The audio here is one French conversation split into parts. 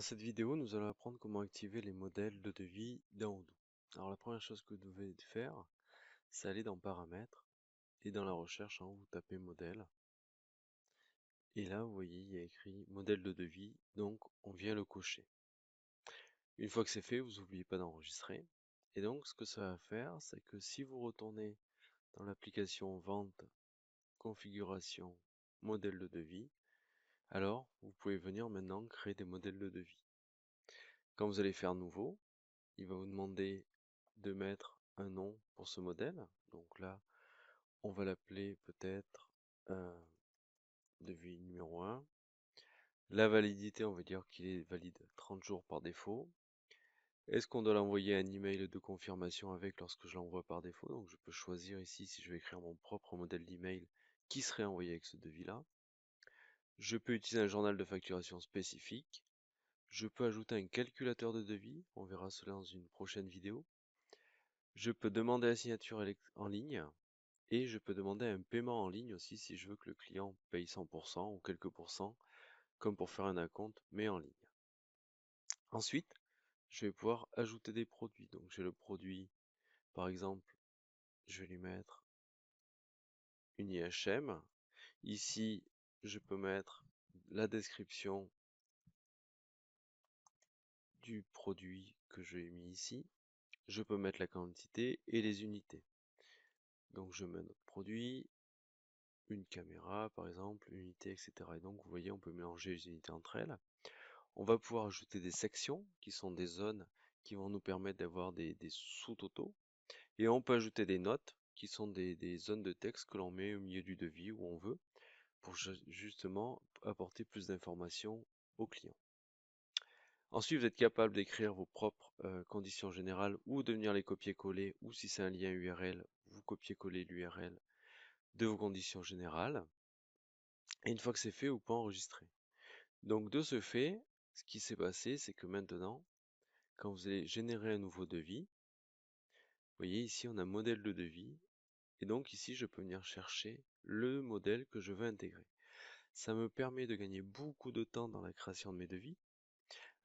cette vidéo, nous allons apprendre comment activer les modèles de devis dans Odoo. Alors la première chose que vous devez faire, c'est aller dans Paramètres et dans la recherche en haut, vous tapez modèle. Et là, vous voyez, il y a écrit modèle de devis, donc on vient le cocher. Une fois que c'est fait, vous n'oubliez pas d'enregistrer. Et donc ce que ça va faire, c'est que si vous retournez dans l'application Vente, Configuration, Modèle de devis, alors vous pouvez venir maintenant créer des modèles de devis. Quand vous allez faire nouveau, il va vous demander de mettre un nom pour ce modèle. Donc là, on va l'appeler peut-être devis numéro 1. La validité, on va dire qu'il est valide 30 jours par défaut. Est-ce qu'on doit l'envoyer un email de confirmation avec lorsque je l'envoie par défaut? Donc je peux choisir ici si je vais écrire mon propre modèle d'email qui serait envoyé avec ce devis-là. Je peux utiliser un journal de facturation spécifique. Je peux ajouter un calculateur de devis. On verra cela dans une prochaine vidéo. Je peux demander la signature en ligne. Et je peux demander un paiement en ligne aussi si je veux que le client paye 100% ou quelques pourcents, comme pour faire un acompte, mais en ligne. Ensuite, je vais pouvoir ajouter des produits. Donc j'ai le produit, par exemple, je vais lui mettre une IHM. Ici, je peux mettre la description du produit que j'ai mis ici. Je peux mettre la quantité et les unités. Donc je mets notre produit, une caméra par exemple, une unité, etc. Et donc vous voyez, on peut mélanger les unités entre elles. On va pouvoir ajouter des sections qui sont des zones qui vont nous permettre d'avoir des sous-totaux. Et on peut ajouter des notes qui sont des zones de texte que l'on met au milieu du devis où on veut pour justement apporter plus d'informations au client. Ensuite, vous êtes capable d'écrire vos propres conditions générales ou de venir les copier-coller, ou si c'est un lien URL, vous copiez-coller l'URL de vos conditions générales. Et une fois que c'est fait, vous pouvez enregistrer. Donc de ce fait, ce qui s'est passé, c'est que maintenant, quand vous allez générer un nouveau devis, vous voyez ici on a modèle de devis, et donc ici je peux venir chercher le modèle que je veux intégrer. Ça me permet de gagner beaucoup de temps dans la création de mes devis,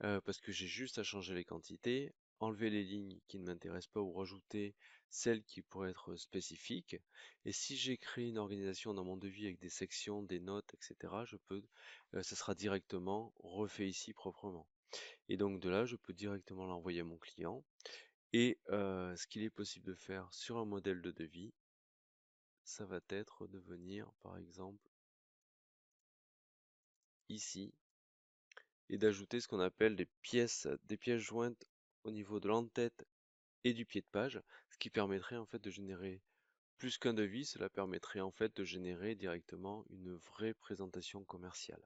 parce que j'ai juste à changer les quantités, enlever les lignes qui ne m'intéressent pas ou rajouter celles qui pourraient être spécifiques. Et si j'ai créé une organisation dans mon devis avec des sections, des notes, etc., ça sera directement refait ici proprement. Et donc de là, je peux directement l'envoyer à mon client. Et ce qu'il est possible de faire sur un modèle de devis, ça va être de venir par exemple ici et d'ajouter ce qu'on appelle des pièces jointes au niveau de l'entête et du pied de page, ce qui permettrait en fait de générer plus qu'un devis, cela permettrait en fait de générer directement une vraie présentation commerciale.